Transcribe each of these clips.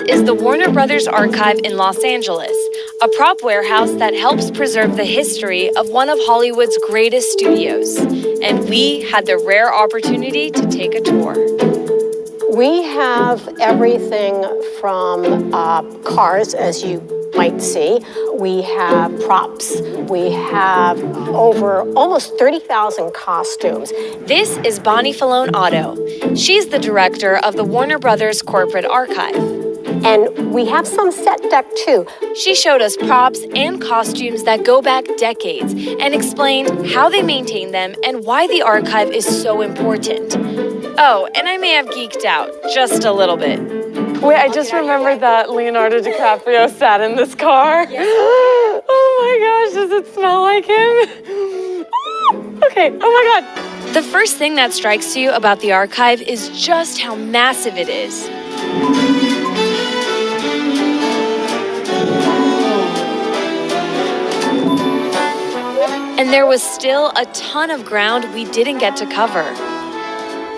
is the Warner Brothers Archive in Los Angeles, a prop warehouse that helps preserve the history of one of Hollywood's greatest studios. And we had the rare opportunity to take a tour. We have everything from cars, as you might see. We have props. We have over almost 30,000 costumes. This is Bonnie Falone Otto. She's the director of the Warner Brothers Corporate Archive. And we have some set deck too. She showed us props and costumes that go back decades and explained how they maintain them and why the archive is so important. Oh, and I may have geeked out just a little bit. Wait, I just remembered that Leonardo DiCaprio sat in this car. Yes. Oh my gosh, does it smell like him? Okay, oh my God. The first thing that strikes you about the archive is just how massive it is. And there was still a ton of ground we didn't get to cover.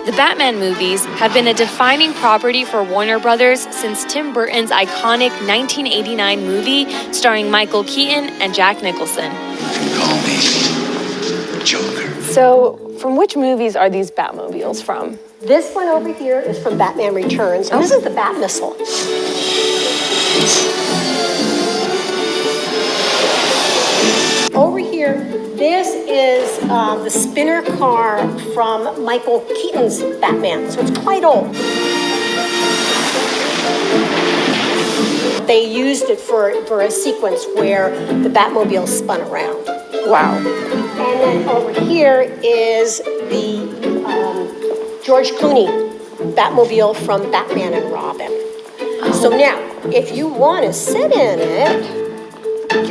The Batman movies have been a defining property for Warner Brothers since Tim Burton's iconic 1989 movie starring Michael Keaton and Jack Nicholson. Call me Joker. So, from which movies are these Batmobiles from? This one over here is from Batman Returns, and this is the Bat Missile. Over here, this is the spinner car from Michael Keaton's Batman, so it's quite old. They used it for a sequence where the Batmobile spun around. Wow. And then over here is the George Clooney Batmobile from Batman and Robin. Oh. So now, if you want to sit in it,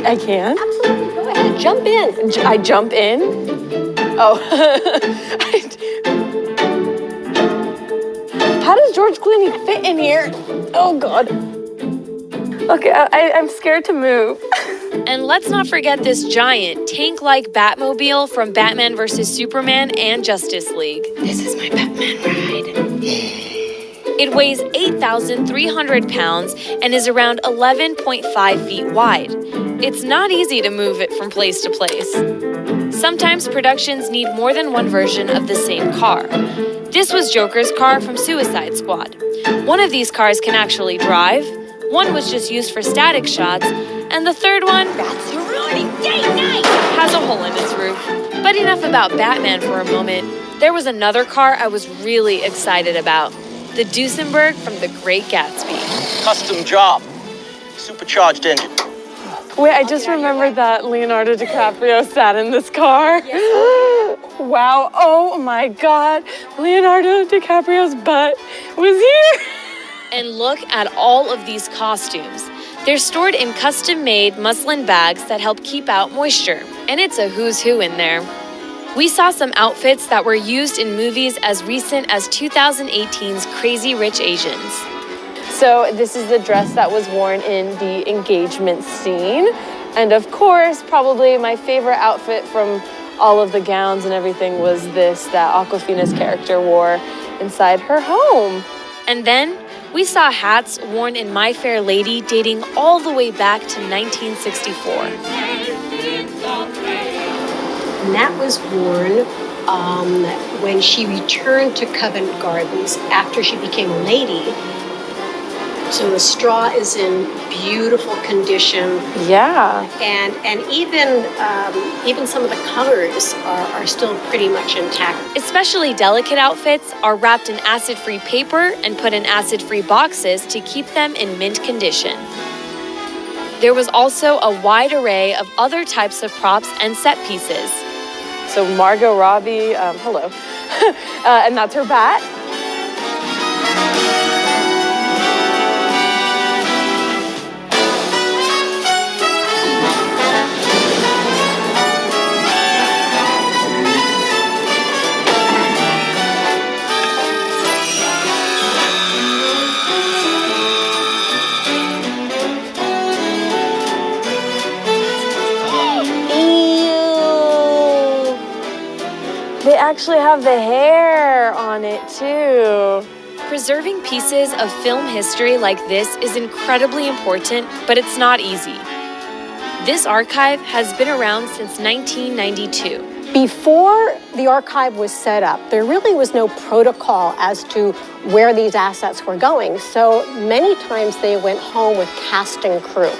I can? Absolutely, go ahead, jump in. I jump in? Oh. How does George Clooney fit in here? Oh, God. Okay, I'm scared to move. And let's not forget this giant, tank-like Batmobile from Batman vs. Superman and Justice League. This is my Batman ride. It weighs 8,300 pounds and is around 11.5 feet wide. It's not easy to move it from place to place. Sometimes productions need more than one version of the same car. This was Joker's car from Suicide Squad. One of these cars can actually drive, one was just used for static shots, and the third one, That's Rudy Day Night, has a hole in its roof. But enough about Batman for a moment. There was another car I was really excited about. The Duesenberg from The Great Gatsby. Custom job. Supercharged engine. Wait, I just remembered that Leonardo DiCaprio sat in this car. Yes. Wow, oh my God. Leonardo DiCaprio's butt was here. And look at all of these costumes. They're stored in custom-made muslin bags that help keep out moisture. And it's a who's who in there. We saw some outfits that were used in movies as recent as 2018's Crazy Rich Asians. So this is the dress that was worn in the engagement scene. And of course, probably my favorite outfit from all of the gowns and everything was this that Awkwafina's character wore inside her home. And then we saw hats worn in My Fair Lady dating all the way back to 1964. And that was worn when she returned to Covent Gardens after she became a lady. So the straw is in beautiful condition. Yeah. And even some of the colors are still pretty much intact. Especially delicate outfits are wrapped in acid-free paper and put in acid-free boxes to keep them in mint condition. There was also a wide array of other types of props and set pieces. So Margot Robbie, hello. And that's her bat. They actually have the hair on it too. Preserving pieces of film history like this is incredibly important, but it's not easy. This archive has been around since 1992. Before the archive was set up, there really was no protocol as to where these assets were going. So many times they went home with cast and crew.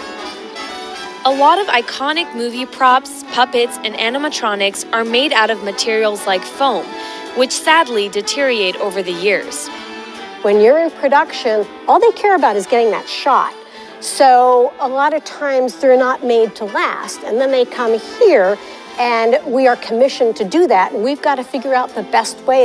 A lot of iconic movie props, puppets, and animatronics are made out of materials like foam, which sadly deteriorate over the years. When you're in production, all they care about is getting that shot. So a lot of times they're not made to last. And then they come here and we are commissioned to do that. And we've got to figure out the best way